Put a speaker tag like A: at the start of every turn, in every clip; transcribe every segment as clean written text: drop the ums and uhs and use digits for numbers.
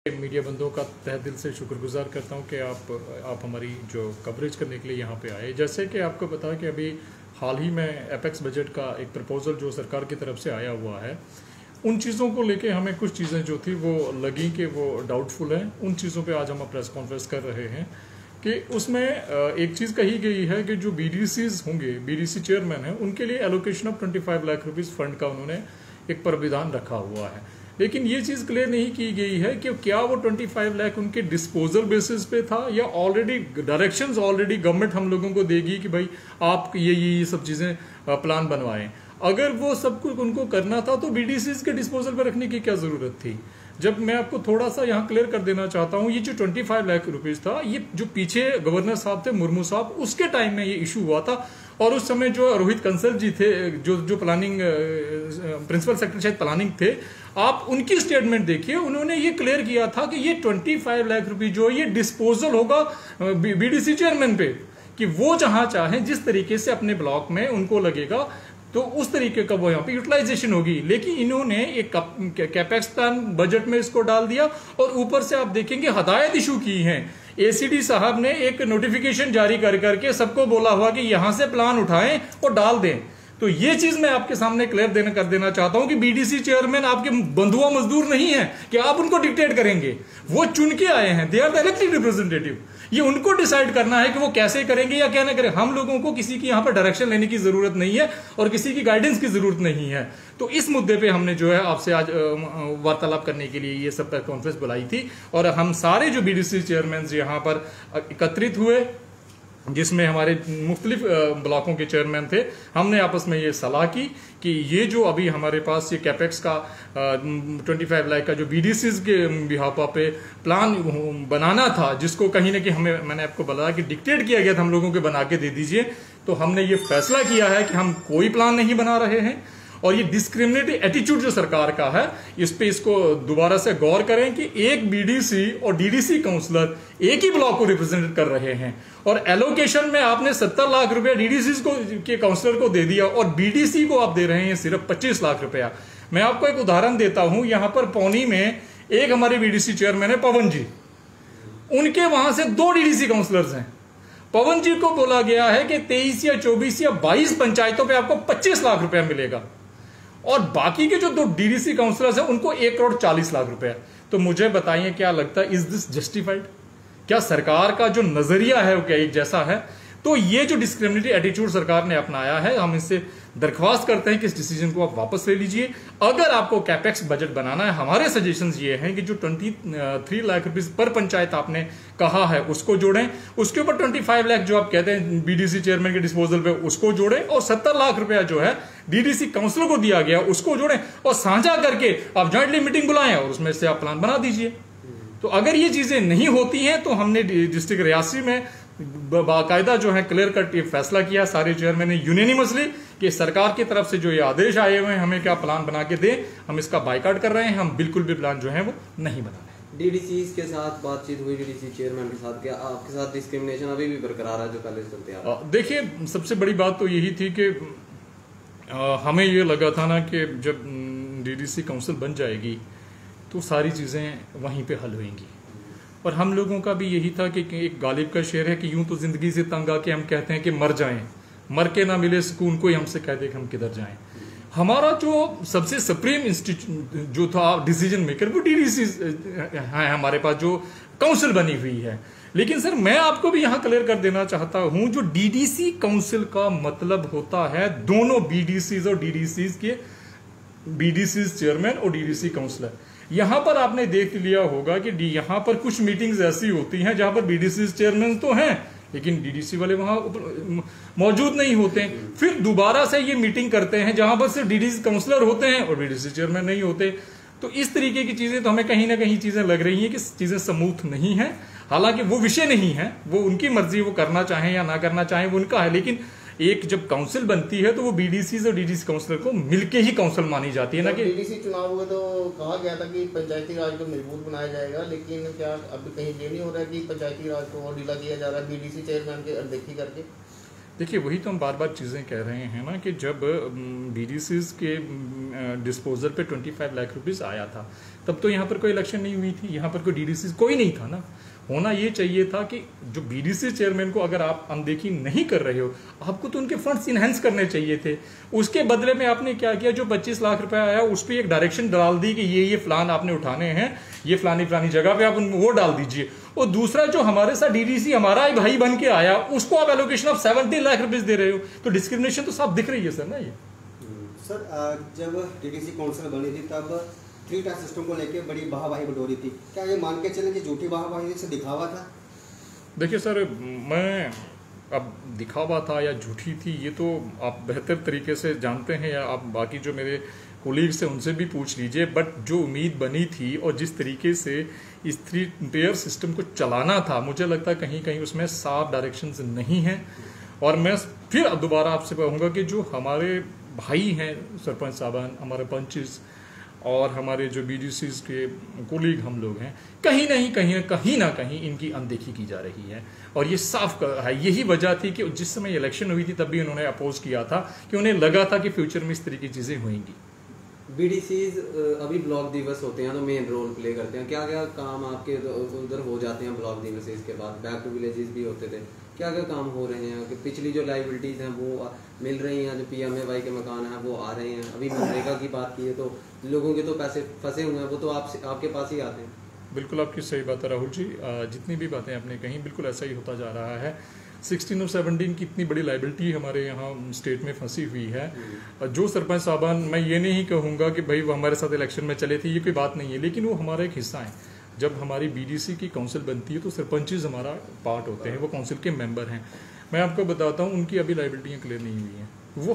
A: Media बंधुओं का तहे दिल से शुक्रगुजार करता हूं कि आप हमारी जो कवरेज करने के लिए यहाँ पे आए। जैसे कि आपको पता कि अभी हाल ही में एपेक्स बजट का एक प्रपोजल जो सरकार की तरफ से आया हुआ है, उन चीज़ों को लेके हमें कुछ चीज़ें जो थी वो लगी कि वो डाउटफुल हैं। उन चीज़ों पे आज हम प्रेस कॉन्फ्रेंस कर रहे हैं कि उसमें एक चीज़ कही गई है कि जो BDCs होंगे, BDC चेयरमैन हैं, उनके लिए allocation of 25 lakh rupees fund का उन्होंने एक प्राविधान रखा हुआ है। लेकिन ये चीज़ क्लियर नहीं की गई है कि क्या वो 25 लाख उनके डिस्पोजल बेसिस पे था या ऑलरेडी डायरेक्शंस ऑलरेडी गवर्नमेंट हम लोगों को देगी कि भाई आप ये सब चीज़ें प्लान बनवाएं। अगर वो सब कुछ उनको करना था तो BDCs के डिस्पोजल पे रखने की क्या ज़रूरत थी। जब मैं आपको थोड़ा सा यहाँ क्लियर कर देना चाहता हूँ, ये जो 25 लाख रुपीज़ था, ये जो पीछे गवर्नर साहब थे मुर्मू साहब, उसके टाइम में ये इशू हुआ था। और उस समय जो रोहित कंसल जी थे, जो प्लानिंग प्रिंसिपल सेक्रेटरी शायद प्लानिंग थे, आप उनकी स्टेटमेंट देखिए, उन्होंने ये क्लियर किया था कि ये 25 लाख रुपये जो ये डिस्पोजल होगा BDC चेयरमैन पे, कि वो जहां चाहे जिस तरीके से अपने ब्लॉक में उनको लगेगा तो उस तरीके का वो यहाँ पे यूटिलाइजेशन होगी। लेकिन इन्होंने एक कैपेक्स प्लान बजट में इसको डाल दिया और ऊपर से आप देखेंगे हदायत इशू की हैं। ACD साहब ने एक नोटिफिकेशन जारी करके सबको बोला हुआ कि यहां से प्लान उठाएं और डाल दें। तो ये चीज मैं आपके सामने क्लियर कर देना चाहता हूं कि BDC चेयरमैन आपके बंधुआ मजदूर नहीं है कि आप उनको डिक्टेट करेंगे। वो चुन के आए हैं, they are the elected representative. ये उनको डिसाइड करना है कि वो कैसे करेंगे या क्या ना करें। हम लोगों को किसी की यहाँ पर डायरेक्शन लेने की जरूरत नहीं है और किसी की गाइडेंस की जरूरत नहीं है। तो इस मुद्दे पे हमने जो है आपसे आज वार्तालाप करने के लिए ये सब कॉन्फ्रेंस बुलाई थी और हम सारे जो BDC चेयरमैन यहाँ पर एकत्रित हुए, जिसमें हमारे मुख्तलिफ ब्लॉकों के चेयरमैन थे, हमने आपस में ये सलाह की कि ये जो अभी हमारे पास ये कैपेक्स का 25 लाख का जो BDCs के बिहाफा पे प्लान बनाना था, जिसको कहीं ना कहीं मैंने आपको बताया कि डिक्टेट किया गया था हम लोगों के बना के दे दीजिए, तो हमने ये फैसला किया है कि हम कोई प्लान नहीं बना रहे हैं। और ये डिस्क्रिमिनेटरी एटीट्यूड जो सरकार का है, इस पे इसको दोबारा से गौर करें कि एक BDC और DDC काउंसलर एक ही ब्लॉक को रिप्रेजेंट कर रहे हैं और एलोकेशन में आपने 70 लाख रुपया DDCs को के काउंसलर को दे दिया और BDC को आप दे रहे हैं सिर्फ 25 लाख रुपया। मैं आपको एक उदाहरण देता हूं, यहां पर पौनी में एक हमारे BDC चेयरमैन है पवन जी, उनके वहां से 2 DDC काउंसलर्स हैं। पवन जी को बोला गया है कि 23 या 24 या 22 पंचायतों पर आपको 25 लाख रुपया मिलेगा और बाकी के जो 2 DDC काउंसलर्स हैं उनको 1 करोड़ 40 लाख रुपए। तो मुझे बताइए क्या लगता है, इज दिस जस्टिफाइड? क्या सरकार का जो नजरिया है वो क्या एक जैसा है? तो ये जो डिस्क्रिमिनेटरी एटीट्यूड सरकार ने अपनाया है, हम इससे दरख्वास्त करते हैं कि इस डिसीजन को आप वापस ले लीजिए। अगर आपको कैपेक्स बजट बनाना है, हमारे सजेशंस ये हैं कि जो 23 लाख रुपीस पर पंचायत आपने कहा है उसको जोड़ें, उसके ऊपर 25 लाख जो आप कहते हैं BDC चेयरमैन के डिस्पोजल पे उसको जोड़ें और 70 लाख रुपया जो है DDC काउंसिल को दिया गया उसको जोड़ें और साझा करके आप जॉइंटली मीटिंग बुलाएं और उसमें से आप प्लान बना दीजिए। तो अगर ये चीजें नहीं होती हैं तो हमने डिस्ट्रिक्ट रियासी में बाकायदा जो है क्लियर कट ये फैसला किया सारे चेयरमैन ने यूनिनिमसली कि सरकार की तरफ से जो ये आदेश आए हुए हैं हमें क्या प्लान बना के दे, हम इसका बाइकआउट कर रहे हैं। हम बिल्कुल भी प्लान जो है वो नहीं बना रहे।
B: DDCs के साथ बातचीत हुई, DDC चेयरमैन के साथ, क्या आपके साथ डिस्क्रिमिनेशन अभी भी बरकरार है जो पहले चलते आ रहा है?
A: देखिए, सबसे बड़ी बात तो यही थी कि हमें ये लगा था ना कि जब DDC काउंसिल बन जाएगी तो सारी चीज़ें वहीं पे हल होंगी और हम लोगों का भी यही था कि एक गालिब का शेर है कि यूं तो जिंदगी से तंग आके हम कहते हैं कि मर जाएं, मर के ना मिले सुकून, कोई हमसे कह दे कि हम किधर जाएं। हमारा जो सबसे सुप्रीम इंस्टीट्यूट जो था डिसीजन मेकर वो DDC है, हमारे पास जो काउंसिल बनी हुई है। लेकिन सर मैं आपको भी यहाँ क्लियर कर देना चाहता हूं, जो DDC काउंसिल का मतलब होता है दोनों BDCs और DDCs के BDCs चेयरमैन और DDC काउंसलर। यहां पर आपने देख लिया होगा कि यहां पर कुछ मीटिंग्स ऐसी होती हैं जहां पर BDC चेयरमैन तो हैं लेकिन DDC वाले वहां मौजूद नहीं होते हैं। फिर दोबारा से ये मीटिंग करते हैं जहां पर सिर्फ DDC काउंसलर होते हैं और BDC चेयरमैन नहीं होते। तो इस तरीके की चीजें तो हमें कहीं ना कहीं चीजें लग रही हैं कि चीजें स्मूथ नहीं है। हालांकि वो विषय नहीं है, वो उनकी मर्जी, वो करना चाहें या ना करना चाहें वो उनका है। लेकिन एक जब काउंसिल बनती है तो वो BDCs और DDC काउंसलर को मिलके ही काउंसिल मानी जाती है ना कि
C: DDC चुनाव हुआ तो कहा गया था कि पंचायती राज को मजबूत बनाया जाएगा, लेकिन क्या अभी कहीं ये नहीं हो रहा है कि पंचायती राज को ढीला किया जा रहा है BDC चेयरमैन के अनदेखी करके?
A: देखिए, वही तो हम बार बार चीज़ें कह रहे हैं ना कि जब BDCs के डिस्पोजल पे 25 लाख रुपीस आया था तब तो यहाँ पर कोई इलेक्शन नहीं हुई थी, यहाँ पर कोई डीडीसी कोई नहीं था ना। होना ये चाहिए था कि जो बीडीसी चेयरमैन को अगर आप अनदेखी नहीं कर रहे हो, आपको तो उनके फंड्स इनहेंस करने चाहिए थे। उसके बदले में आपने क्या किया, जो 25 लाख रुपए आया उस पर एक डायरेक्शन डाल दी कि ये प्लान आपने उठाने हैं, ये फलानी जगह पे आप वो डाल दीजिए। और दूसरा जो हमारे साथ डीडीसी हमारा भाई बन के आया, उसको आप एलोकेशन ऑफ 70 लाख रुपए दे रहे हो, तो डिस्क्रिमिनेशन तो साफ दिख रही है सर ना। ये
D: सर जब डीडीसी काउंसिल बनी थी तब 3 टायर सिस्टम को लेके बड़ी वाहवाही बटोरी थी, क्या ये मान के चलें कि झूठी वाहवाही से दिखावा था?
A: देखिए सर, मैं अब दिखावा था या झूठी थी ये तो आप बेहतर तरीके से जानते हैं, या आप बाकी जो मेरे कोलीग्स हैं उनसे भी पूछ लीजिए। बट जो उम्मीद बनी थी और जिस तरीके से इस 3 टायर सिस्टम को चलाना था, मुझे लगता है कहीं कहीं उसमें साफ डायरेक्शंस नहीं हैं। और मैं फिर दोबारा आपसे कहूँगा कि जो हमारे भाई हैं सरपंच साहबान, हमारे पंचेस और हमारे जो बीडीसीज के कोलीग हम लोग हैं, कहीं ना कहीं इनकी अनदेखी की जा रही है। और ये साफ है, यही वजह थी कि जिस समय इलेक्शन हुई थी तब भी उन्होंने अपोज किया था कि उन्हें लगा था कि फ्यूचर में इस तरह की चीजें होंगी।
B: बीडीसीज अभी ब्लॉक दिवस होते हैं तो मेन रोल प्ले करते हैं, क्या क्या काम आपके उधर हो जाते हैं ब्लॉक दिवस के बाद? बैक टू विलेजेस भी होते थे, क्या क्या काम हो रहे हैं कि पिछली जो लाइबिलिटीज हैं वो मिल रही हैं, जो पीएमएवाई के मकान हैं वो आ रहे हैं? अभी मनरेगा की बात की है तो लोगों के तो पैसे फंसे हुए हैं, वो तो आपके पास ही आते हैं। बिल्कुल आपकी सही बात है राहुल जी, जितनी भी बातें आपने कही बिल्कुल ऐसा ही होता जा रहा है। 16 और 17 की इतनी बड़ी लाइबिलिटी हमारे यहाँ स्टेट में फंसी हुई है। जो सरपंच साहबान, मैं ये नहीं कहूँगा कि भाई वो हमारे साथ इलेक्शन में चले थे, ये कोई बात नहीं है, लेकिन वो हमारा एक हिस्सा है। जब हमारी बीडीसी की काउंसिल बनती है तो सरपंचेस हमारा पार्ट होते हैं, वो काउंसिल के मेंबर हैं। मैं आपको बताता हूँ, उनकी अभी लाइबिलिटियाँ क्लियर नहीं हुई हैं। वो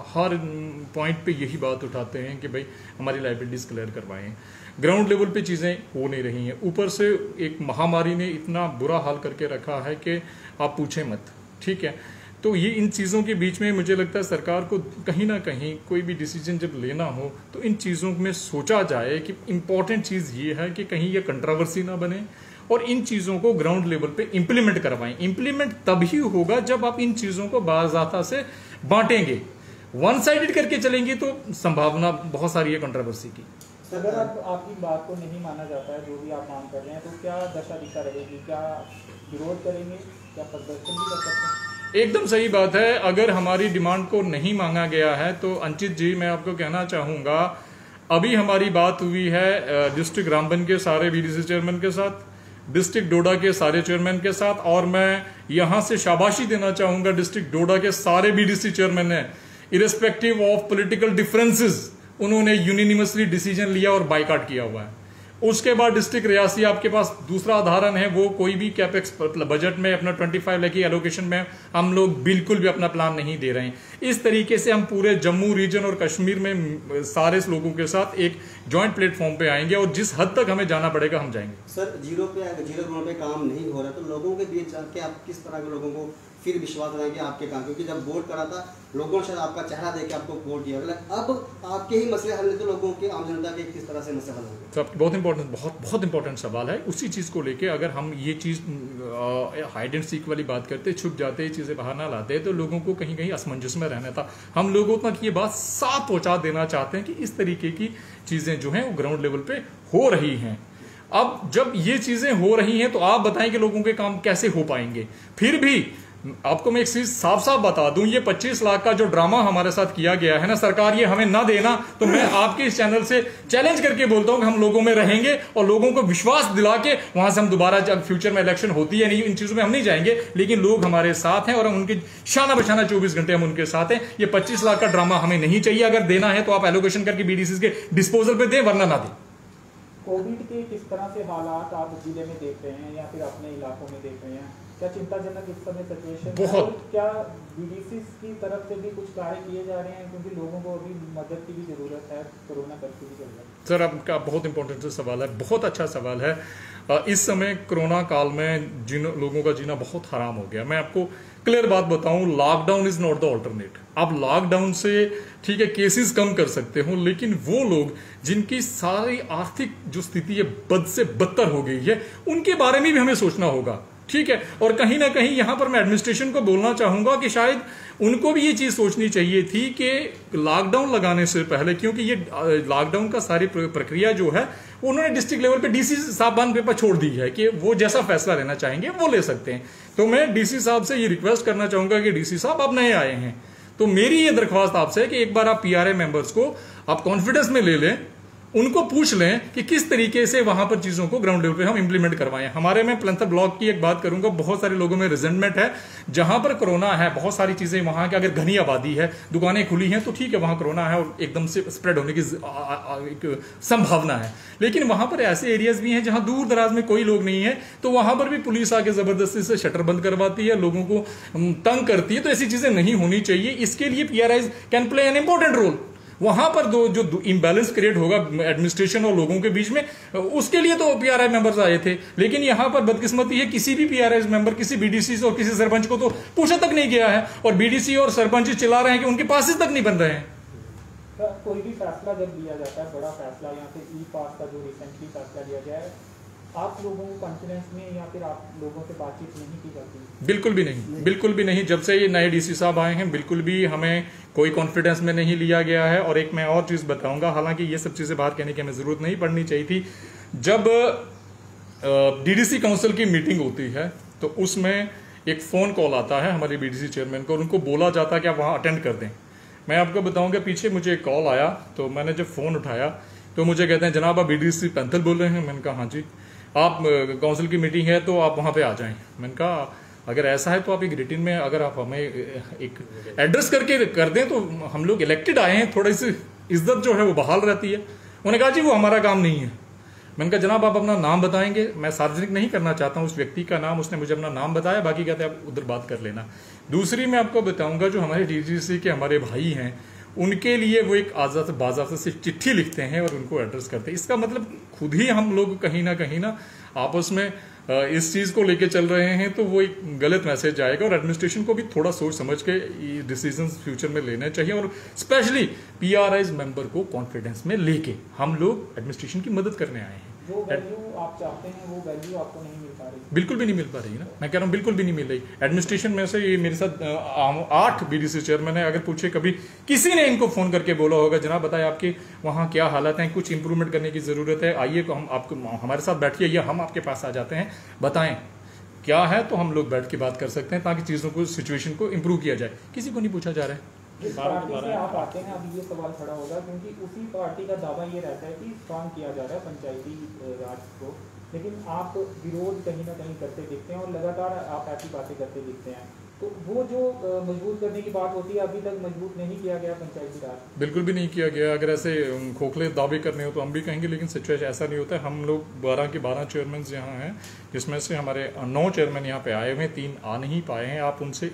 B: हर पॉइंट पे यही बात उठाते हैं कि भाई हमारी लाइबिलिटीज़ क्लियर करवाएं। ग्राउंड लेवल पे चीज़ें हो नहीं रही हैं। ऊपर से एक महामारी ने इतना बुरा हाल करके रखा है कि आप पूछें मत, ठीक है। तो ये इन चीज़ों के बीच में मुझे लगता है सरकार को कहीं ना कहीं कोई भी डिसीजन जब लेना हो तो इन चीज़ों में सोचा जाए कि इम्पॉर्टेंट चीज़ ये है कि कहीं ये कंट्रोवर्सी ना बने और इन चीज़ों को ग्राउंड लेवल पे इम्प्लीमेंट करवाएं। इम्प्लीमेंट तभी होगा जब आप इन चीज़ों को बाज़ाता से बांटेंगे। वन साइडेड करके चलेंगे तो संभावना बहुत सारी है कंट्रोवर्सी की।
E: अगर आपकी बात को नहीं माना जाता है, जो भी आप मांग कर रहे हैं, तो क्या दशा दिशा रहेगी? क्या विरोध करेंगे? क्या प्रदर्शन भी कर सकते हैं?
A: एकदम सही बात है। अगर हमारी डिमांड को नहीं मांगा गया है तो अंचित जी, मैं आपको कहना चाहूँगा, अभी हमारी बात हुई है डिस्ट्रिक्ट रामबन के सारे बीडीसी चेयरमैन के साथ, डिस्ट्रिक्ट डोडा के सारे चेयरमैन के साथ, और मैं यहाँ से शाबाशी देना चाहूँगा डिस्ट्रिक्ट डोडा के सारे बीडीसी चेयरमैन ने, इरेस्पेक्टिव ऑफ पॉलिटिकल डिफरेंसेस, उन्होंने यूनिनिमसली डिसीजन लिया और बाइकआउट किया हुआ है। उसके बाद डिस्ट्रिक्ट रियासी आपके पास दूसरा उदाहरण है, वो कोई भी कैपेक्स बजट में अपना 25 लाख की एलोकेशन में हम लोग बिल्कुल भी अपना प्लान नहीं दे रहे हैं। इस तरीके से हम पूरे जम्मू रीजन और कश्मीर में सारे लोगों के साथ एक जॉइंट प्लेटफॉर्म पे आएंगे और जिस हद तक हमें जाना पड़ेगा हम जाएंगे।
D: सर जीरो ग्राउंड पे काम नहीं हो रहा तो लोगों के बीच जाके आप किस तरह के लोगों को फिर विश्वास रहेंगे आपके काम? क्योंकि जब वोट करा था लोगों ने शायद आपका चेहरा देख के आपको वोट दिया, अब आपके ही मसले हल नहीं तो लोगों के, आम जनता के किस तरह से मसले हल होंगे?
A: सब बहुत इंपॉर्टेंट सवाल है। उसी चीज़ को लेके अगर हम ये चीज़ हाइड एंड सीक वाली बात करते, छुप जाते, चीज़ें बाहर ना लाते, तो लोगों को कहीं कहीं असमंजस में रहना था। हम लोगों तक ये बात साफ पहुंचा देना चाहते हैं कि इस तरीके की चीज़ें जो हैं वो ग्राउंड लेवल पे हो रही हैं। अब जब ये चीज़ें हो रही हैं तो आप बताएं कि लोगों के काम कैसे हो पाएंगे। फिर भी आपको मैं एक चीज साफ साफ बता दूं, ये 25 लाख का जो ड्रामा हमारे साथ किया गया है ना, सरकार ये हमें ना देना, तो मैं आपके इस चैनल से चैलेंज करके बोलता हूं कि हम लोगों में रहेंगे और लोगों को विश्वास दिला के वहां से हम दोबारा, जब फ्यूचर में इलेक्शन होती है नहीं, इन चीजों में हम नहीं जाएंगे, लेकिन लोग हमारे साथ हैं और हम उनके शाना बशाना 24 घंटे हम उनके साथ हैं। ये 25 लाख का ड्रामा हमें नहीं चाहिए। अगर देना है तो आप एलोकेशन करके बीडीसी के डिस्पोजल पे दें, वरना ना दें।
E: कोविड के किस तरह से हालात आप जिले में देख रहे हैं या फिर अपने इलाकों में देख रहे हैं? क्या चिंताजनक इस समय सिचुएशन
A: बहुत।
E: क्या बीडीसी की तरफ से भी कुछ कार्य किए जा रहे हैं? क्योंकि लोगों को अभी मदद की भी जरूरत है, कोरोना कर्फ्यू भी चल रहा है।
A: सर आपका बहुत इंपॉर्टेंट सवाल है, बहुत अच्छा सवाल है। इस समय कोरोना काल में जिन लोगों का जीना बहुत हराम हो गया। मैं आपको क्लियर बात बताऊं, lockdown is not the alternate. आप लॉकडाउन से ठीक है केसेस कम कर सकते हो, लेकिन वो लोग जिनकी सारी आर्थिक जो स्थिति है बद से बदतर हो गई है, उनके बारे में भी हमें सोचना होगा। ठीक है। और कहीं ना कहीं यहां पर मैं एडमिनिस्ट्रेशन को बोलना चाहूंगा कि शायद उनको भी ये चीज सोचनी चाहिए थी कि लॉकडाउन लगाने से पहले, क्योंकि ये लॉकडाउन का सारी प्रक्रिया जो है उन्होंने डिस्ट्रिक्ट लेवल पे डीसी साहबान पे छोड़ दी है कि वो जैसा फैसला लेना चाहेंगे वो ले सकते हैं। तो मैं डीसी साहब से ये रिक्वेस्ट करना चाहूंगा कि डीसी साहब आप नए आए हैं, तो मेरी ये दरख्वास्त आपसे है कि एक बार आप पीआरआई मेंबर्स को आप कॉन्फिडेंस में ले लें, उनको पूछ लें कि किस तरीके से वहां पर चीजों को ग्राउंड लेवल पे हम इंप्लीमेंट करवाएं। हमारे में प्लंथर ब्लॉक की एक बात करूंगा, बहुत सारे लोगों में रिजेंटमेंट है, जहां पर कोरोना है, बहुत सारी चीजें वहां की, अगर घनी आबादी है, दुकानें खुली हैं तो ठीक है, वहां कोरोना है और एकदम से स्प्रेड होने की एक संभावना है। लेकिन वहां पर ऐसे एरियाज भी हैं जहां दूर दराज में कोई लोग नहीं है, तो वहां पर भी पुलिस आके जबरदस्ती से शटर बंद करवाती है, लोगों को तंग करती है। तो ऐसी चीजें नहीं होनी चाहिए। इसके लिए PRI can play an important role. वहां पर जो इम्बैलेंस क्रिएट होगा एडमिनिस्ट्रेशन और लोगों के बीच में, उसके लिए तो पीआरआई मेंबर्स आए थे। लेकिन यहां पर बदकिस्मती है, किसी भी पीआरआई मेंबर, किसी बीडीसी और किसी सरपंच को तो पूछा तक नहीं गया है, और बीडीसी और सरपंच चिल्ला रहे हैं कि उनके पासेस तक नहीं बन रहे हैं।
E: कोई भी फैसला जब लिया जाता है, बड़ा फैसला, यहाँ पे ई पास का जो रिसेंटली फैसला लिया गया है, आप लोगों को कॉन्फिडेंस में या फिर आप लोगों से बातचीत नहीं की जाती?
A: बिल्कुल भी नहीं, बिल्कुल भी नहीं। जब से ये नए डीसी साहब आए हैं, बिल्कुल भी हमें कोई कॉन्फिडेंस में नहीं लिया गया है। और एक मैं और चीज बताऊंगा, हालांकि ये सब चीजें बाहर कहने की हमें जरूरत नहीं पड़नी चाहिए थी। जब डीडीसी काउंसिल की मीटिंग होती है तो उसमें एक फोन कॉल आता है हमारे बीडीसी चेयरमैन को, और उनको बोला जाता है कि आप वहां अटेंड कर दें। मैं आपको बताऊंगा, पीछे मुझे एक कॉल आया, तो मैंने जब फोन उठाया तो मुझे कहते हैं जनाब आप बीडीसी पैंथल बोल रहे हैं? मैंने कहा हाँ जी। आप काउंसिल की मीटिंग है तो आप वहां पे आ जाएं। मैंने कहा अगर ऐसा है तो आप एक रिटिन में अगर आप हमें एक एड्रेस करके कर दें तो हम लोग इलेक्टेड आए हैं, थोड़ी सी इज्जत जो है वो बहाल रहती है। उन्होंने कहा जी वो हमारा काम नहीं है। मैंने कहा जनाब आप अपना नाम बताएंगे? मैं सार्वजनिक नहीं करना चाहता हूं उस व्यक्ति का नाम, उसने मुझे अपना नाम बताया, बाकी कहते हैं आप उधर बात कर लेना। दूसरी मैं आपको बताऊंगा, जो हमारे डीडीसी के हमारे भाई हैं, उनके लिए वो एक आजाद बाजाबत से चिट्ठी लिखते हैं और उनको एड्रेस करते हैं। इसका मतलब खुद ही हम लोग कहीं ना आपस में इस चीज को लेके चल रहे हैं, तो वो एक गलत मैसेज आएगा। और एडमिनिस्ट्रेशन को भी थोड़ा सोच समझ के ये डिसीजंस फ्यूचर में लेने चाहिए, और स्पेशली पीआरआई मेंबर को कॉन्फिडेंस में लेके हम लोग एडमिनिस्ट्रेशन की मदद करने आए हैं।
E: जो वैल्यू आप चाहते हैं वो वैल्यू आपको नहीं मिल पा रही?
A: बिल्कुल भी नहीं मिल पा रही ना, मैं कह रहा हूँ बिल्कुल भी नहीं मिल रही। एडमिनिस्ट्रेशन में से ये मेरे साथ 8 बीडीसी चेयरमैन है, अगर पूछे कभी किसी ने इनको फोन करके बोला होगा जनाब बताए आपके वहाँ क्या हालात हैं, कुछ इंप्रूवमेंट करने की जरूरत है, आइए हम आपको हमारे साथ बैठिए या हम आपके पास आ जाते हैं, बताएं क्या है, तो हम लोग बैठ के बात कर सकते हैं ताकि चीज़ों को सिचुएशन को इम्प्रूव किया जाए। किसी को नहीं पूछा जा रहा है।
E: जिस पार्टी से आप आते हैं, अभी ये सवाल खड़ा होगा क्योंकि उसी पार्टी का दावा ये रहता है कि स्ट्रॉन्ग किया जा रहा है पंचायती राज को, लेकिन आप विरोध कहीं ना कहीं करते दिखते हैं और लगातार आप ऐसी बातें करते दिखते हैं। तो वो जो मजबूत करने की बात होती है, अभी तक मजबूत नहीं किया गया पंचायती राज।
A: बिल्कुल भी नहीं किया गया। अगर ऐसे खोखले दावे करने हो तो हम भी कहेंगे, लेकिन सिचुएशन ऐसा नहीं होता है। हम लोग 12 के 12 चेयरमैन यहाँ हैं, जिसमें से हमारे 9 चेयरमैन यहाँ पे आए हुए हैं, 3 आ नहीं पाए हैं। आप उनसे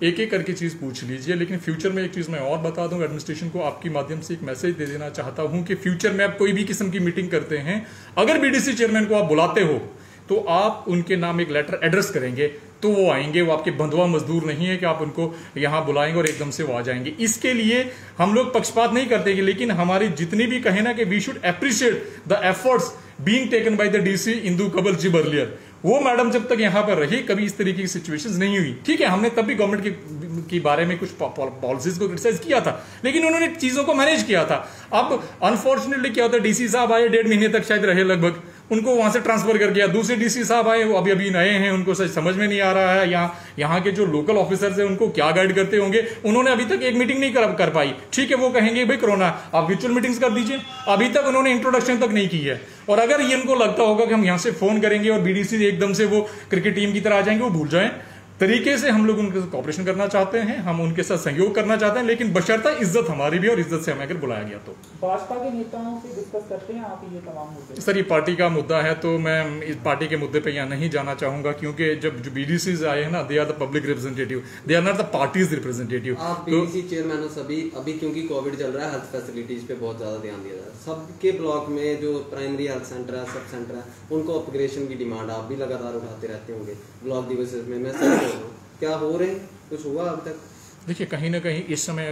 A: एक एक करके चीज़ पूछ लीजिए। लेकिन फ्यूचर में एक चीज़ मैं और बता दूं, एडमिनिस्ट्रेशन को आपकी माध्यम से एक मैसेज दे देना चाहता हूं कि फ्यूचर में आप कोई भी किस्म की मीटिंग करते हैं, अगर बीडीसी चेयरमैन को आप बुलाते हो तो आप उनके नाम एक लेटर एड्रेस करेंगे तो वो आएंगे। वो आपके बंधुआ मजदूर नहीं है कि आप उनको यहाँ बुलाएंगे और एकदम से वो आ जाएंगे। इसके लिए हम लोग पक्षपात नहीं करते, लेकिन हमारी जितनी भी कहे ना कि we should appreciate the efforts being taken by the DC Indu Kanwal ji बर्लियर। वो मैडम जब तक यहाँ पर रही कभी इस तरीके की सिचुएशंस नहीं हुई। ठीक है, हमने तब भी गवर्नमेंट की बारे में कुछ पॉलिसीज को क्रिटिसाइज किया था, लेकिन उन्होंने चीजों को मैनेज किया था। अब अनफॉर्चुनेटली क्या होता है, डीसी साहब आए, 1.5 महीने तक शायद रहे लगभग, उनको वहां से ट्रांसफर कर दिया। दूसरे डीसी साहब आए, वो अभी नए हैं, उनको सच समझ में नहीं आ रहा है यहाँ के जो लोकल ऑफिसर्स हैं उनको क्या गाइड करते होंगे। उन्होंने अभी तक एक मीटिंग नहीं कर पाई। ठीक है, वो कहेंगे भाई कोरोना, आप वर्चुअल मीटिंग्स कर दीजिए। अभी तक उन्होंने इंट्रोडक्शन तक नहीं की है। और अगर ये इनको लगता होगा कि हम यहाँ से फोन करेंगे और बीडीसी एकदम से वो क्रिकेट टीम की तरह आ जाएंगे, वो भूल जाएं। तरीके से हम लोग उनके साथ कॉपरेशन करना चाहते हैं, हम उनके साथ सहयोग करना चाहते हैं, लेकिन बशर्ते इज्जत हमारी भी और इज्जत से हमें अगर बुलाया गया तो।
E: भाजपा के नेताओं से डिस्कस करते हैं आप ये तमाम मुद्दे?
A: सर, ये पार्टी का मुद्दा है तो मैं इस पार्टी के मुद्दे पे यहाँ नहीं जाना चाहूंगा, क्योंकि जब जो बीडीसीज आए हैं ना, they are the public representative, they are not the parties representative.
B: आप बीडीसी चेयरमैन सभी अभी क्योंकि कोविड चल रहा है, हेल्थ फैसिलिटीज पे बहुत ज्यादा ध्यान दिया जा रहा है। सबके ब्लॉक में जो प्राइमरी हेल्थ सेंटर है, सब सेंटर है, उनको अपग्रेडेशन की डिमांड आप भी लगातार उठाते रहते होंगे ब्लॉक दिवस में। मैं सही बोल रहा हूँ, क्या हो रहे हैं, कुछ हुआ अब तक?
A: देखिए कहीं ना कहीं इस समय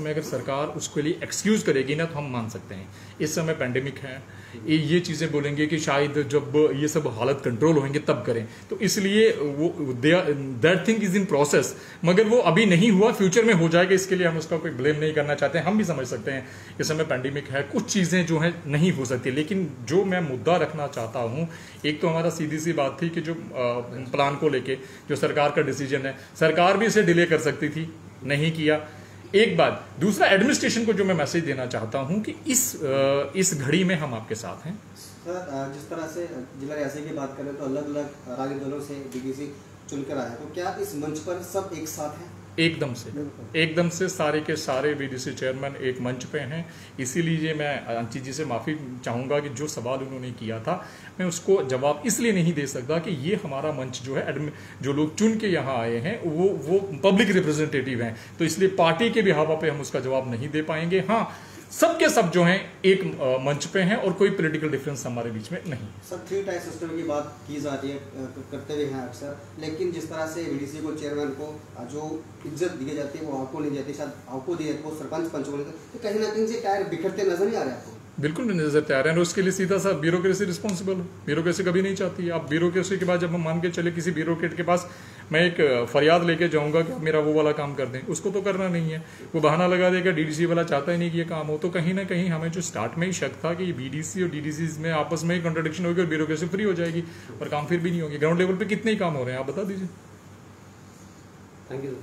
A: अगर सरकार उसके लिए एक्सक्यूज करेगी ना तो हम मान सकते हैं। इस समय पेंडेमिक है, ये चीज़ें बोलेंगे कि शायद जब ये सब हालत कंट्रोल होंगे तब करें, तो इसलिए वो that thing is in process, मगर वो अभी नहीं हुआ, फ्यूचर में हो जाएगा, इसके लिए हम उसका कोई ब्लेम नहीं करना चाहते। हम भी समझ सकते हैं इस समय पेंडेमिक है, कुछ चीज़ें जो हैं नहीं हो सकती, लेकिन जो मैं मुद्दा रखना चाहता हूँ, एक तो हमारा सीधी सी बात थी कि जो प्लान को लेके जो सरकार का डिसीजन है, सरकार भी इसे डिले कर सकती थी, नहीं किया। एक बात, दूसरा एडमिनिस्ट्रेशन को जो मैं मैसेज देना चाहता हूं कि इस घड़ी में हम आपके साथ हैं।
D: सर, जिस तरह से जिला रियासत की बात करें तो अलग अलग राजनीतिक दलों से बीडीसी चुनकर आया, तो क्या इस मंच पर सब एक साथ हैं?
A: एकदम से सारे के सारे बीडीसी चेयरमैन एक मंच पे हैं। इसीलिए मैं अंची जी से माफ़ी चाहूँगा कि जो सवाल उन्होंने किया था मैं उसको जवाब इसलिए नहीं दे सकता कि ये हमारा मंच जो है, जो लोग चुन के यहाँ आए हैं वो पब्लिक रिप्रेजेंटेटिव हैं, तो इसलिए पार्टी के बिहावा पे हम उसका जवाब नहीं दे पाएंगे। हाँ, सबके सब जो हैं एक मंच पे हैं और कोई पॉलिटिकल डिफरेंस हमारे बीच में नहीं।
D: सर, 3 टायर सिस्टम की बात की जाती है, करते हुए हैं अक्सर, लेकिन जिस तरह से बीडीसी को, चेयरमैन को जो इज्जत दी जाती है वो आपको नहीं जाती, शायद आपको दी जाती है, वो सरपंच पंच को नहीं, तो कहीं ना कहीं से टायर बिखरते नजर नहीं आ रहे आपको?
A: बिल्कुल नजर तैयार है, और उसके लिए सीधा सा ब्यूरोक्रेसी रिस्पॉन्सिबल हो। ब्यूरोक्रेसी कभी नहीं चाहती है। आप ब्यूरोक्रेसी के बाद जब हम मान के चले किसी ब्यूरोक्रेट के पास मैं एक फरियाद लेके जाऊंगा कि मेरा वो वाला काम कर दें, उसको तो करना नहीं है, वो बहाना लगा देगा, डीडीसी वाला चाहता ही नहीं कि ये काम हो। तो कहीं ना कहीं हमें जो स्टार्ट में ही शक था कि बीडीसी और डीडीसी में आपस में ही कॉन्ट्रडिक्शन होगी और ब्यूरोक्रेसी फ्री हो जाएगी और काम फिर भी नहीं होगी। ग्राउंड लेवल पे कितने ही काम हो रहे हैं आप बता दीजिए।
B: Thank you.